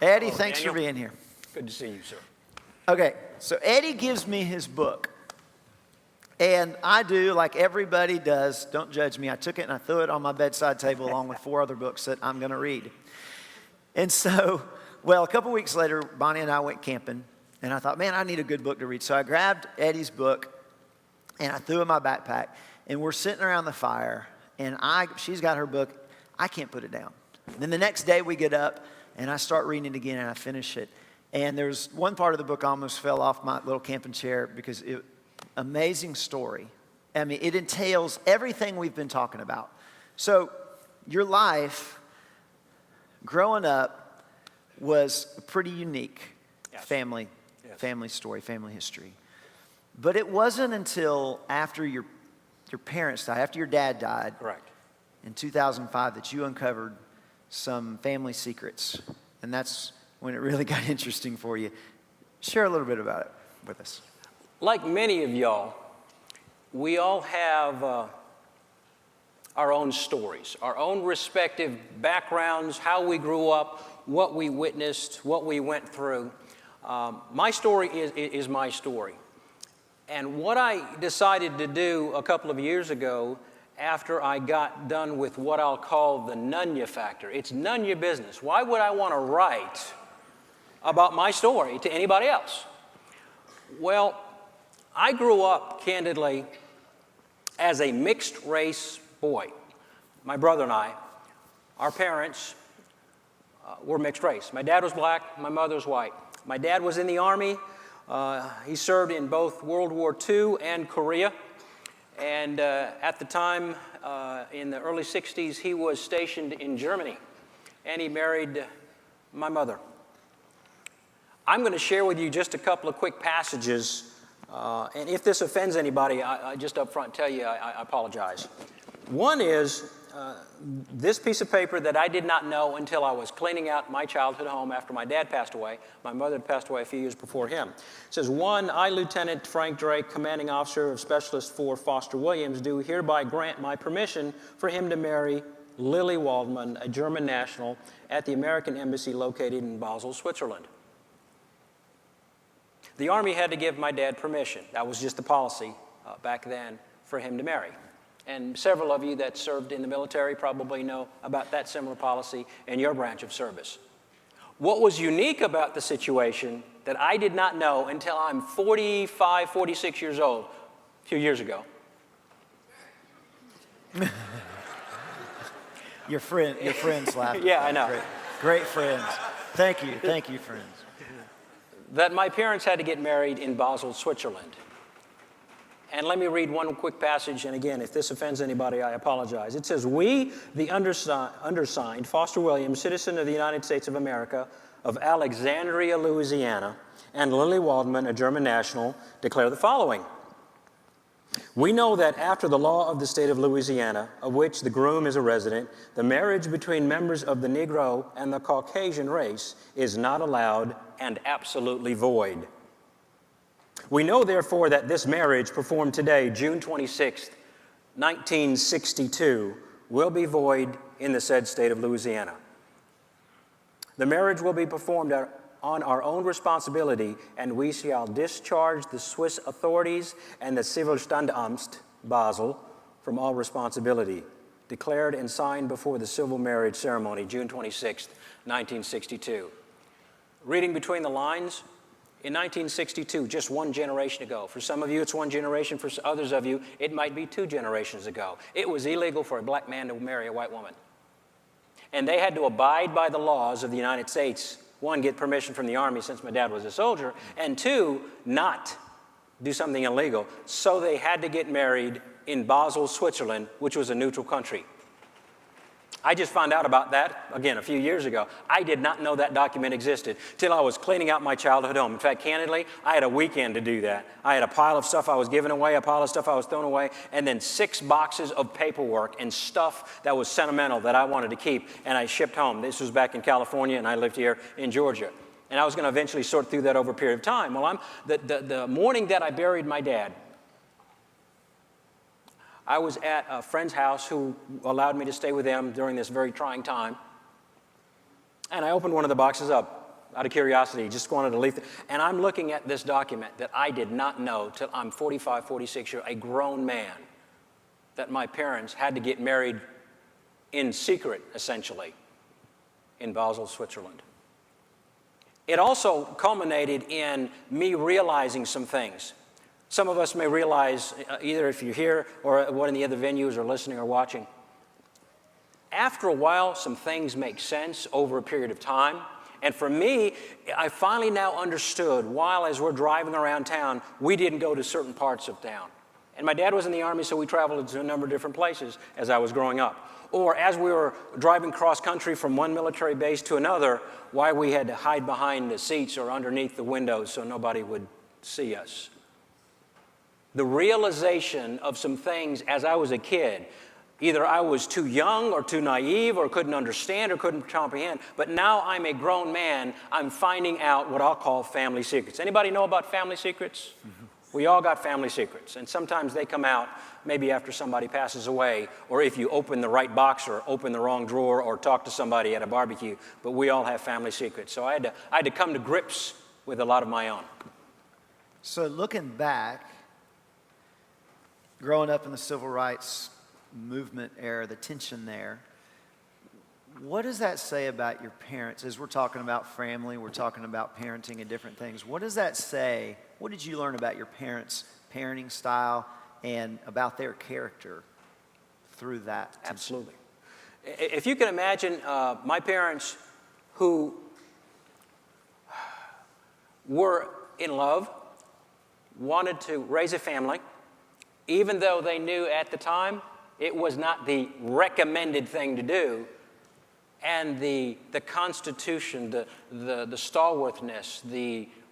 Eddie, Hello, thanks Daniel. for being here. Good to see you, sir. Okay, so Eddie gives me his book. And I do, like everybody does, don't judge me. I took it and I threw it on my bedside table along with 4 other books that I'm going to read. And so, well, a couple weeks later, Bonnie and I went camping. And I thought, man, I need a good book to read. So I grabbed Eddie's book and I threw it in my backpack. And we're sitting around the fire. And she's got her book. I can't put it down. And then the next day we get up and I start reading it again and I finish it. And there's one part of the book I almost fell off my little camping chair because amazing story. I mean, it entails everything we've been talking about. So your life growing up was a pretty unique family story, family history. But it wasn't until after your parents died, after your dad died, Correct. in 2005, that you uncovered some family secrets. And that's when it really got interesting for you. Share a little bit about it with us. Like many of y'all, we all have our own stories, our own respective backgrounds, how we grew up, what we witnessed, what we went through. My story is my story. And what I decided to do a couple of years ago, after I got done with what I'll call the none ya factor. It's none ya business. Why would I want to write about my story to anybody else? Well, I grew up, candidly, as a mixed race boy. My brother and I, our parents were mixed race. My dad was black, my mother was white. My dad was in the Army. He served in both World War II and Korea. And at the time, in the early 60s, he was stationed in Germany. And he married my mother. I'm going to share with you just a couple of quick passages. And if this offends anybody, I just up front tell you I apologize. One is this piece of paper that I did not know until I was cleaning out my childhood home after my dad passed away. My mother had passed away a few years before him. It says, "1, I, Lieutenant Frank Drake, commanding officer of Specialist 4 Foster Williams, do hereby grant my permission for him to marry Lily Waldman, a German national, at the American Embassy located in Basel, Switzerland." The Army had to give my dad permission. That was just the policy back then for him to marry. And several of you that served in the military probably know about that similar policy in your branch of service. What was unique about the situation that I did not know until I'm 45, 46 years old, a few years ago. Your friends laughing. Yeah, I know. Great friends. Thank you, friends. That my parents had to get married in Basel, Switzerland. And let me read one quick passage, and again, if this offends anybody, I apologize. It says, "We, the undersigned, Foster Williams, citizen of the United States of America, of Alexandria, Louisiana, and Lily Waldman, a German national, declare the following. We know that after the law of the state of Louisiana, of which the groom is a resident, the marriage between members of the Negro and the Caucasian race is not allowed and absolutely void. We know, therefore, that this marriage performed today, June 26, 1962, will be void in the said state of Louisiana. The marriage will be performed on our own responsibility, and we shall discharge the Swiss authorities and the Zivilstandsamt, Basel, from all responsibility. Declared and signed before the civil marriage ceremony, June 26, 1962. Reading between the lines, in 1962, just one generation ago. For some of you, it's one generation. For others of you, it might be 2 generations ago. It was illegal for a black man to marry a white woman. And they had to abide by the laws of the United States. 1, get permission from the Army since my dad was a soldier. And 2, not do something illegal. So they had to get married in Basel, Switzerland, which was a neutral country. I just found out about that, again, a few years ago. I did not know that document existed till I was cleaning out my childhood home. In fact, candidly, I had a weekend to do that. I had a pile of stuff I was giving away, a pile of stuff I was throwing away, and then 6 boxes of paperwork and stuff that was sentimental that I wanted to keep, and I shipped home. This was back in California, and I lived here in Georgia. And I was going to eventually sort through that over a period of time. Well, the morning that I buried my dad, I was at a friend's house who allowed me to stay with them during this very trying time. And I opened one of the boxes up. out of curiosity, just wanted to leave. And I'm looking at this document that I did not know till I'm 45, 46 years, a grown man, that my parents had to get married in secret, essentially, in Basel, Switzerland. It also culminated in me realizing some things. Some of us may realize, either if you're here or at one of the other venues or listening or watching, after a while, some things make sense over a period of time. And for me, I finally now understood why, as we're driving around town, we didn't go to certain parts of town. And my dad was in the Army, so we traveled to a number of different places as I was growing up. Or as we were driving cross country from one military base to another, why we had to hide behind the seats or underneath the windows so nobody would see us. The realization of some things as I was a kid, either I was too young or too naive or couldn't understand or couldn't comprehend, but now I'm a grown man, I'm finding out what I'll call family secrets. Anybody know about family secrets? Mm-hmm. We all got family secrets, and sometimes they come out maybe after somebody passes away, or if you open the right box or open the wrong drawer or talk to somebody at a barbecue, but we all have family secrets. So I had to come to grips with a lot of my own. So looking back, growing up in the civil rights movement era, the tension there, what does that say about your parents? As we're talking about family, we're talking about parenting and different things. What does that say? What did you learn about your parents' parenting style and about their character through that tension? Absolutely. If you can imagine my parents who were in love, wanted to raise a family, even though they knew at the time it was not the recommended thing to do, and the constitution, the stalwartness,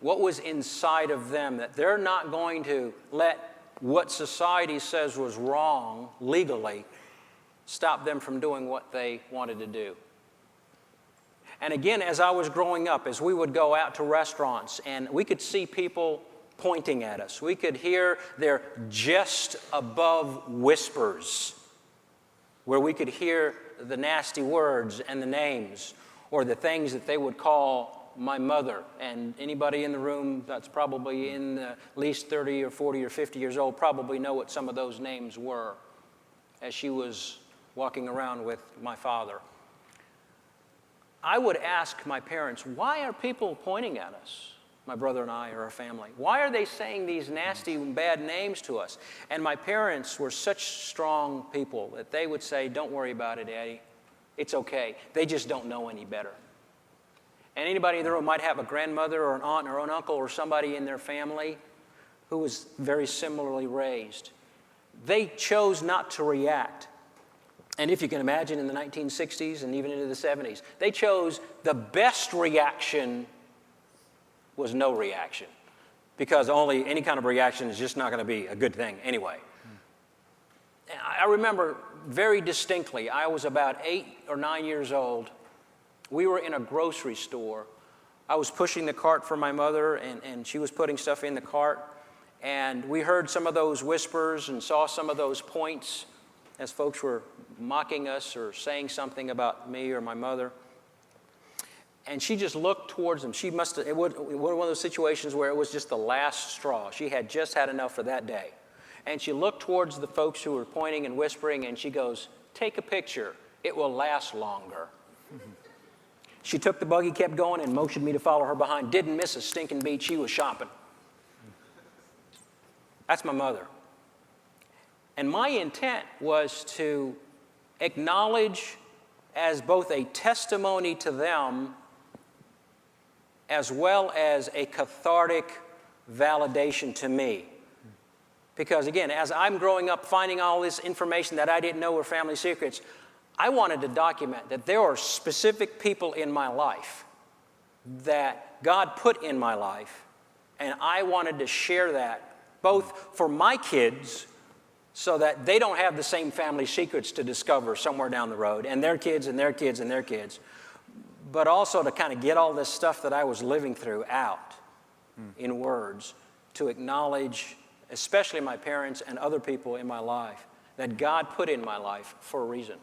what was inside of them, that they're not going to let what society says was wrong legally stop them from doing what they wanted to do. And again, as I was growing up, as we would go out to restaurants and we could see people pointing at us, we could hear their just above whispers, where we could hear the nasty words and the names, or the things that they would call my mother. And anybody in the room that's probably in at least 30 or 40 or 50 years old probably know what some of those names were as she was walking around with my father. I would ask my parents, why are people pointing at us? My brother and I, or our family. Why are they saying these nasty and bad names to us? And my parents were such strong people that they would say, don't worry about it, Daddy. It's okay. They just don't know any better. And anybody in the room might have a grandmother or an aunt or an uncle or somebody in their family who was very similarly raised. They chose not to react. And if you can imagine, in the 1960s and even into the 70s, they chose the best reaction was no reaction, because any kind of reaction is just not going to be a good thing anyway. I remember very distinctly, I was about 8 or 9 years old. We were in a grocery store. I was pushing the cart for my mother, and she was putting stuff in the cart. And we heard some of those whispers and saw some of those points as folks were mocking us or saying something about me or my mother. And she just looked towards them. It was one of those situations where it was just the last straw. She had just had enough for that day. And she looked towards the folks who were pointing and whispering, and she goes, take a picture. It will last longer. Mm-hmm. She took the buggy, kept going, and motioned me to follow her behind. Didn't miss a stinking beat. She was shopping. That's my mother. And my intent was to acknowledge as both a testimony to them as well as a cathartic validation to me. Because again, as I'm growing up finding all this information that I didn't know were family secrets, I wanted to document that there are specific people in my life that God put in my life, and I wanted to share that both for my kids so that they don't have the same family secrets to discover somewhere down the road, and their kids and their kids and their kids, but also to kind of get all this stuff that I was living through out in words, to acknowledge, especially my parents and other people in my life, that God put in my life for a reason.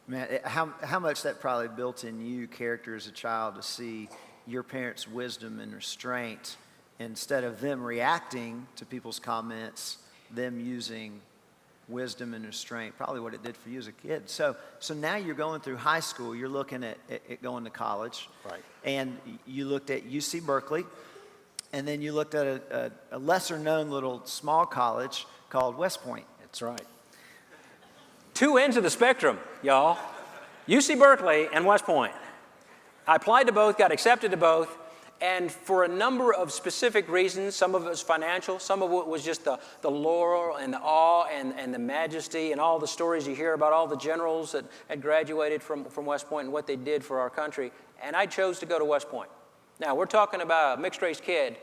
Man, how much that probably built in you character as a child to see your parents' wisdom and restraint, instead of them reacting to people's comments, them using wisdom and restraint, probably what it did for you as a kid. So now you're going through high school, you're looking at going to college. Right. And you looked at UC Berkeley, and then you looked at a lesser-known little small college called West Point. That's right. Two ends of the spectrum, y'all. UC Berkeley and West Point. I applied to both, got accepted to both, and for a number of specific reasons, some of it was financial, some of it was just the lore and the awe and the majesty and all the stories you hear about all the generals that had graduated from West Point and what they did for our country, and I chose to go to West Point. Now, we're talking about a mixed-race kid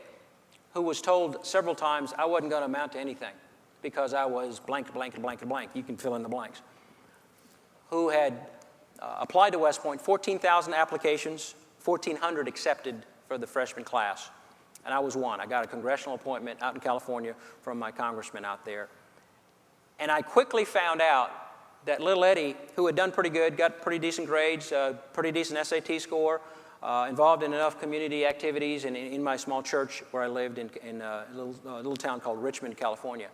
who was told several times I wasn't going to amount to anything because I was blank, blank, blank, blank. You can fill in the blanks. Who had applied to West Point, 14,000 applications, 1,400 accepted for the freshman class, and I was one. I got a congressional appointment out in California from my congressman out there. And I quickly found out that little Eddie, who had done pretty good, got pretty decent grades, pretty decent SAT score, involved in enough community activities and in my small church where I lived in a little town called Richmond, California.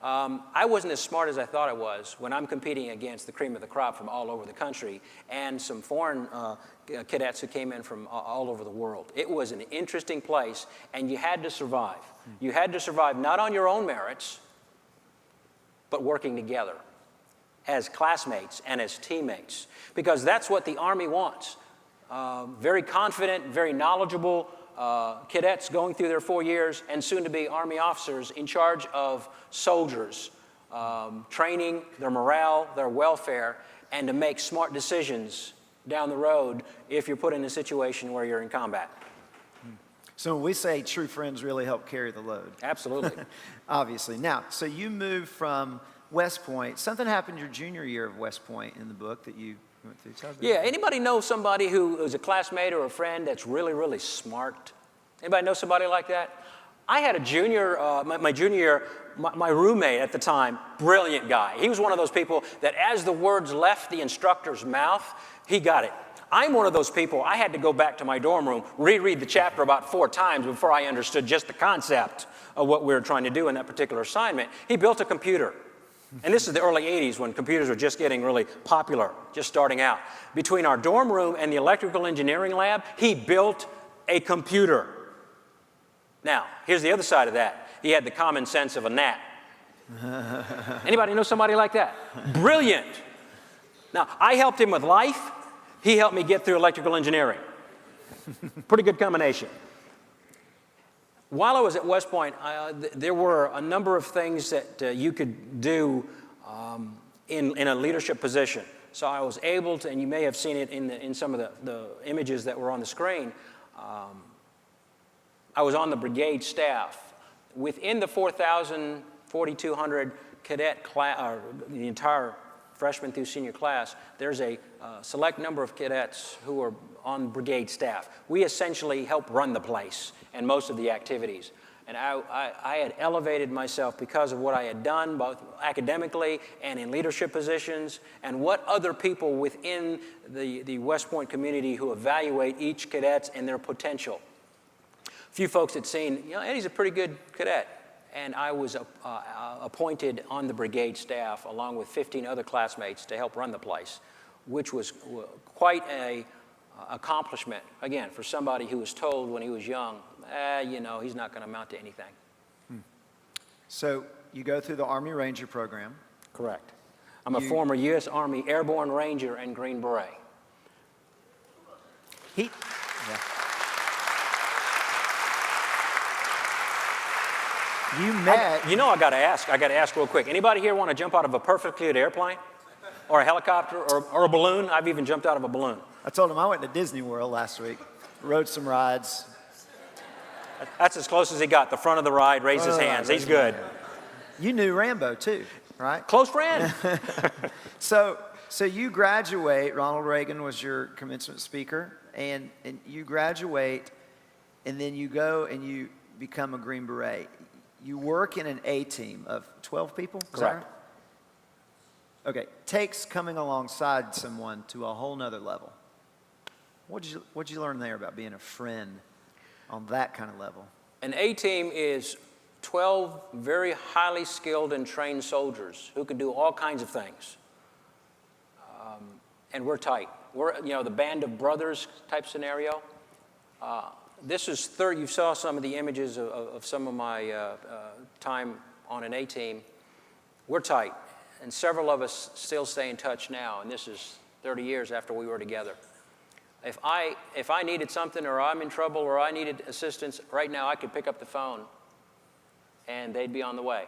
I wasn't as smart as I thought I was when I'm competing against the cream of the crop from all over the country and some foreign cadets who came in from all over the world. It was an interesting place, and you had to survive. You had to survive not on your own merits, but working together as classmates and as teammates, because that's what the Army wants. Very confident, very knowledgeable cadets going through their 4 years, and soon to be Army officers in charge of soldiers, training, their morale, their welfare, and to make smart decisions down the road if you're put in a situation where you're in combat. So when we say true friends really help carry the load. Absolutely. Obviously. Now, so you moved from West Point. Something happened your junior year of West Point in the book that you went through. Tell us about Yeah, that. anybody know somebody who is a classmate or a friend that's really, really smart? Anybody know somebody like that? I had a junior, my junior year, my roommate at the time, brilliant guy. He was one of those people that as the words left the instructor's mouth, he got it. I'm one of those people, I had to go back to my dorm room, reread the chapter about 4 times before I understood just the concept of what we were trying to do in that particular assignment. He built a computer. And this is the early 80s when computers were just getting really popular, just starting out. Between our dorm room and the electrical engineering lab, he built a computer. Now, here's the other side of that. He had the common sense of a gnat. Anybody know somebody like that? Brilliant. Now, I helped him with life. He helped me get through electrical engineering. Pretty good combination. While I was at West Point, there were a number of things that you could do in a leadership position. So I was able to, and you may have seen it in some of the images that were on the screen, I was on the brigade staff. Within the 4,000, 4,200 cadet class, or the entire freshman through senior class, there's a select number of cadets who are on brigade staff. We essentially help run the place and most of the activities. And I had elevated myself because of what I had done, both academically and in leadership positions, and what other people within the West Point community who evaluate each cadet and their potential. A few folks had seen, Eddie's a pretty good cadet. And I was appointed on the brigade staff along with 15 other classmates to help run the place, which was quite an accomplishment, again, for somebody who was told when he was young, he's not going to amount to anything. So you go through the Army Ranger program. Correct. I'm a former U.S. Army Airborne Ranger and Green Beret. Yeah. You met. I got to ask real quick. Anybody here want to jump out of a perfectly good airplane? Or a helicopter? Or a balloon? I've even jumped out of a balloon. I told him I went to Disney World last week, rode some rides. That's as close as he got. The front of the ride, raised his hands. He's good. You knew Rambo too, right? Close friend. So you graduate. Ronald Reagan was your commencement speaker, and you graduate, and then you go and you become a Green Beret. You work in an A team of 12 people? Is that Correct. right? Okay. Takes coming alongside someone to a whole nother level. What'd you learn there about being a friend on that kind of level? An A-team is 12 very highly skilled and trained soldiers who can do all kinds of things. And we're tight. We're, the band of brothers type scenario. This is you saw some of the images of some of my time on an A-team. We're tight, and several of us still stay in touch now, and this is 30 years after we were together. If I needed something, or I'm in trouble, or I needed assistance, right now I could pick up the phone, and they'd be on the way.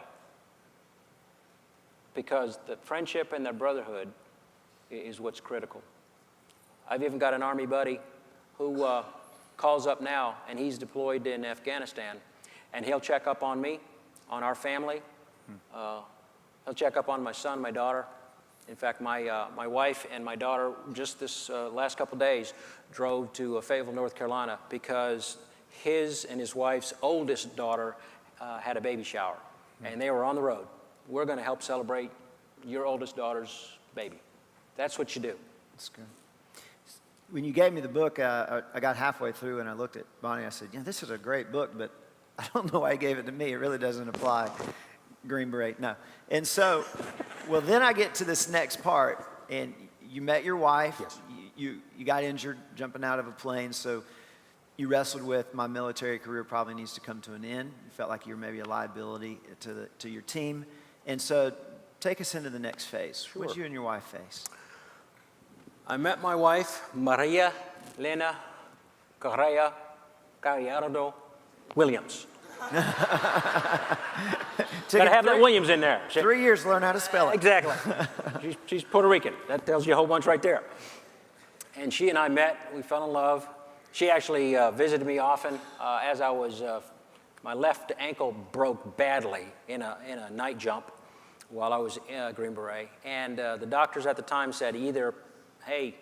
Because the friendship and the brotherhood is what's critical. I've even got an Army buddy who calls up now, and he's deployed in Afghanistan, and he'll check up on me, on our family. He'll check up on my son, my daughter. In fact, my wife and my daughter just this last couple days drove to Fayetteville, North Carolina, because his and his wife's oldest daughter had a baby shower, and they were on the road. We're going to help celebrate your oldest daughter's baby. That's what you do. That's good. When you gave me the book, I got halfway through and I looked at Bonnie. I said, this is a great book, but I don't know why he gave it to me. It really doesn't apply. Green Beret, no. And so, well, then I get to this next part, and you met your wife. Yes. You got injured jumping out of a plane, so you wrestled with my military career probably needs to come to an end. You felt like you were maybe a liability to your team. And so take us into the next phase. Sure. What did you and your wife face? I met my wife, Maria Elena Correa Gallardo Williams. Got to have that Williams in there. 3 years to learn how to spell it. Exactly. She's Puerto Rican. That tells you a whole bunch right there. And she and I met. We fell in love. She actually visited me often as I was, my left ankle broke badly in a night jump while I was Green Beret. And the doctors at the time said either, hey,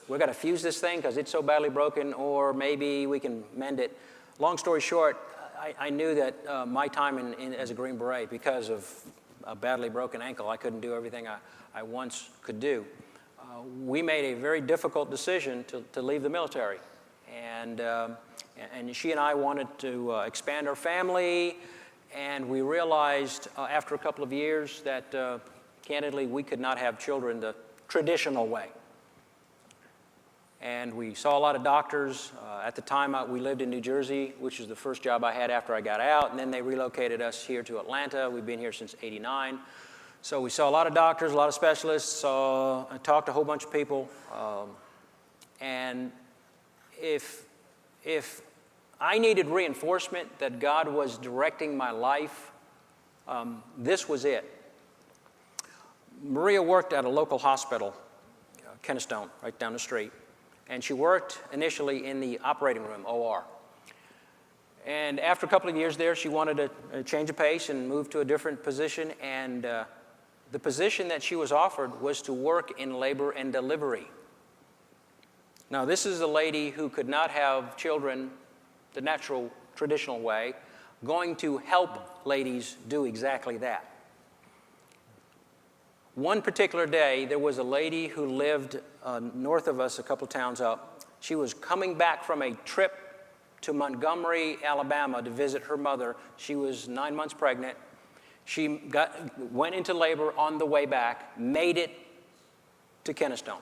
we're going to fuse this thing because it's so badly broken, or maybe we can mend it. Long story short, I knew that my time as a Green Beret, because of a badly broken ankle, I couldn't do everything I once could do. We made a very difficult decision to leave the military. And she and I wanted to expand our family, and we realized after a couple of years that, candidly, we could not have children the traditional way. And we saw a lot of doctors. At the time, we lived in New Jersey, which was the first job I had after I got out, and then they relocated us here to Atlanta. We've been here since '89. So we saw a lot of doctors, a lot of specialists. I talked to a whole bunch of people. And if I needed reinforcement that God was directing my life, this was it. Maria worked at a local hospital, Kennestone, right down the street. And she worked initially in the operating room, OR. And after a couple of years there, she wanted a change of pace and move to a different position. And the position that she was offered was to work in labor and delivery. Now, this is a lady who could not have children the natural, traditional way, going to help ladies do exactly that. One particular day, there was a lady who lived north of us, a couple towns up. She was coming back from a trip to Montgomery, Alabama to visit her mother. She was 9 months pregnant. She went into labor on the way back, made it to Kennestone.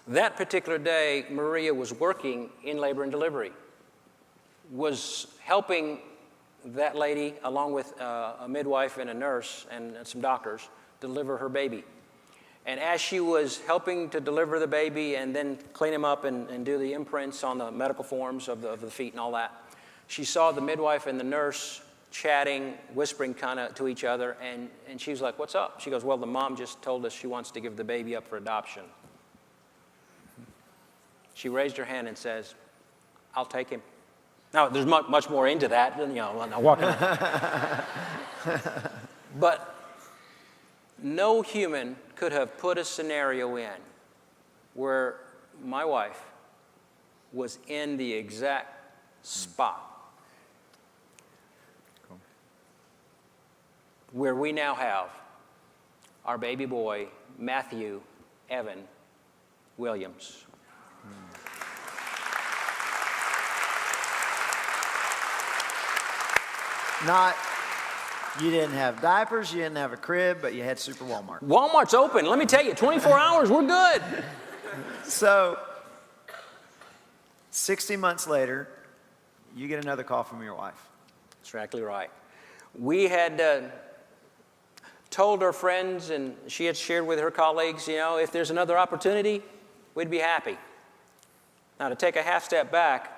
That particular day, Maria was working in labor and delivery, was helping that lady, along with a midwife and a nurse and some doctors, deliver her baby. And as she was helping to deliver the baby and then clean him up and do the imprints on the medical forms of the feet and all that, she saw the midwife and the nurse chatting, whispering kind of to each other, and she was like, "What's up?" She goes, "Well, the mom just told us she wants to give the baby up for adoption." She raised her hand and says, "I'll take him." Now, there's much more into that than, walking. But no human could have put a scenario in where my wife was in the exact spot where we now have our baby boy, Matthew Evan Williams. Not, you didn't have diapers, you didn't have a crib, but you had Super Walmart. Walmart's open. Let me tell you, 24 hours, we're good. So, 60 months later, you get another call from your wife. That's exactly right. We had told our friends, and she had shared with her colleagues, you know, if there's another opportunity, we'd be happy. Now, to take a half step back,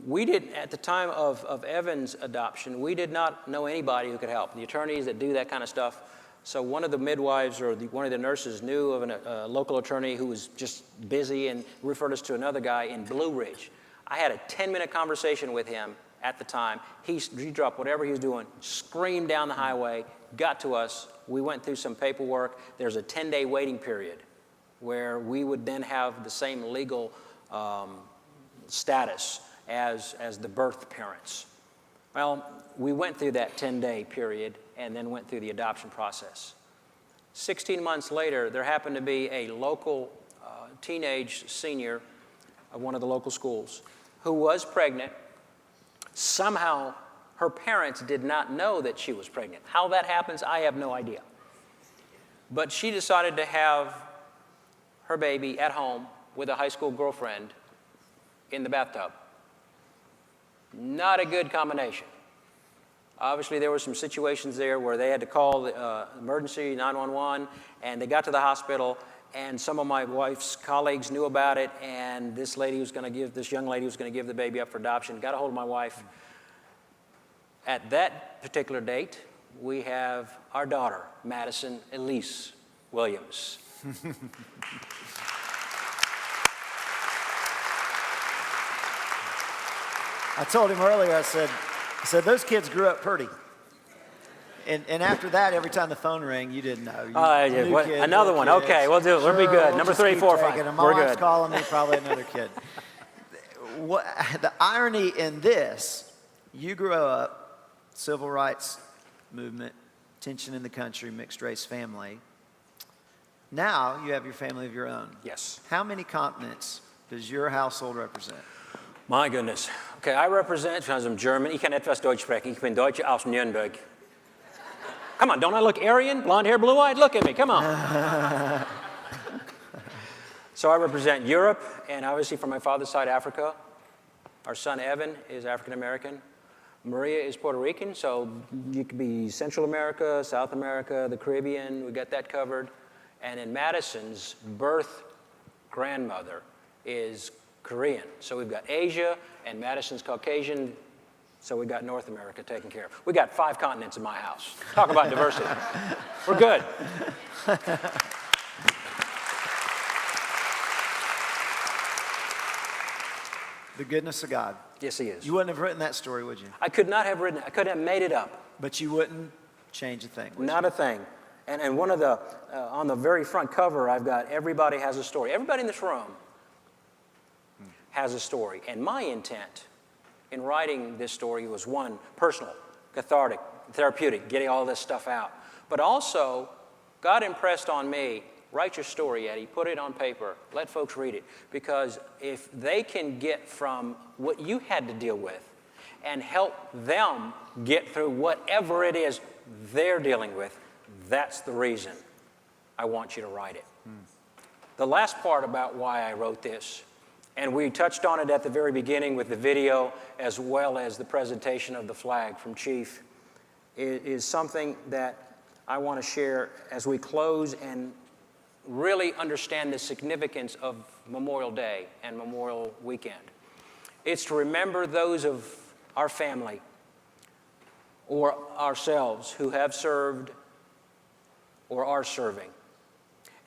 we didn't, at the time of Evan's adoption, we did not know anybody who could help. The attorneys that do that kind of stuff. So one of the midwives or one of the nurses knew of a local attorney who was just busy and referred us to another guy in Blue Ridge. I had a 10-minute conversation with him at the time. He dropped whatever he was doing, screamed down the highway, got to us. We went through some paperwork. There's a 10-day waiting period where we would then have the same legal status as the birth parents. Well, we went through that 10-day period and then went through the adoption process. 16 months later, there happened to be a local teenage senior of one of the local schools who was pregnant. Somehow, her parents did not know that she was pregnant. How that happens, I have no idea. But she decided to have her baby at home with a high school girlfriend in the bathtub. Not a good combination. Obviously, there were some situations there where they had to call the emergency 911, and they got to the hospital, and some of my wife's colleagues knew about it, and this young lady was going to give the baby up for adoption. Got a hold of my wife. At that particular date, we have our daughter, Madison Elise Williams. I told him earlier, I said, those kids grew up pretty. And after that, every time the phone rang, you didn't know. Another one. Kids. Okay, we'll do it. We'll be good. Number 3, 4, 5. And my wife's calling me, probably another kid. The irony in this, you grew up, civil rights movement, tension in the country, mixed race family. Now you have your family of your own. Yes. How many continents does your household represent? My goodness. Okay, I represent, because I'm German, ich kann etwas Deutsch sprechen. Ich bin Deutsche aus Nürnberg. Come on, don't I look Aryan? Blonde hair, blue-eyed? Look at me, come on. So I represent Europe, and obviously from my father's side, Africa. Our son, Evan, is African-American. Maria is Puerto Rican, so you could be Central America, South America, the Caribbean. We got that covered. And then Madison's birth grandmother is Korean. So we've got Asia, and Madison's Caucasian, so we got North America taken care of. We got 5 continents in my house. Talk about diversity. We're good. The goodness of God. Yes, he is. You wouldn't have written that story, would you? I could not have written it. I could have made it up. But you wouldn't change a thing, would Not you? a thing. And one of the, on the very front cover, I've got everybody has a story. Everybody in this room has a story. And my intent in writing this story was, one, personal, cathartic, therapeutic, getting all this stuff out. But also, God impressed on me, write your story, Eddie, put it on paper, let folks read it. Because if they can get from what you had to deal with and help them get through whatever it is they're dealing with, that's the reason I want you to write it. The last part about why I wrote this, and we touched on it at the very beginning with the video as well as the presentation of the flag from Chief, is something that I want to share as we close and really understand the significance of Memorial Day and Memorial Weekend. It's to remember those of our family or ourselves who have served or are serving,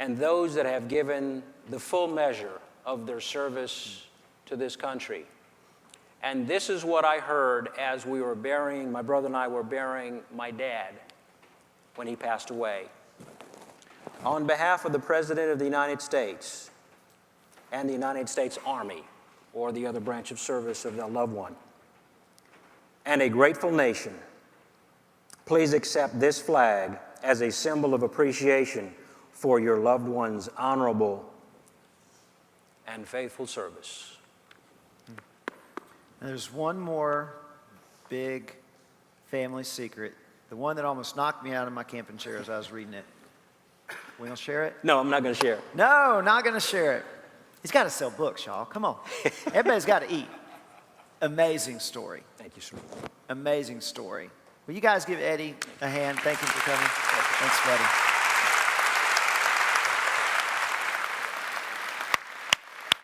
and those that have given the full measure of their service to this country. And this is what I heard as we were burying, my brother and I were burying my dad when he passed away. On behalf of the President of the United States and the United States Army, or the other branch of service of the loved one, and a grateful nation, please accept this flag as a symbol of appreciation for your loved one's honorable and faithful service. And there's one more big family secret, the one that almost knocked me out of my camping chair as I was reading it. We gonna share it? No, I'm not going to share it. No, not gonna share it. He's got to sell books, y'all. Come on. Everybody's got to eat. Amazing story. Thank you, sir. Amazing story. Will you guys give Eddie a hand? Thank him for coming. Thanks, buddy.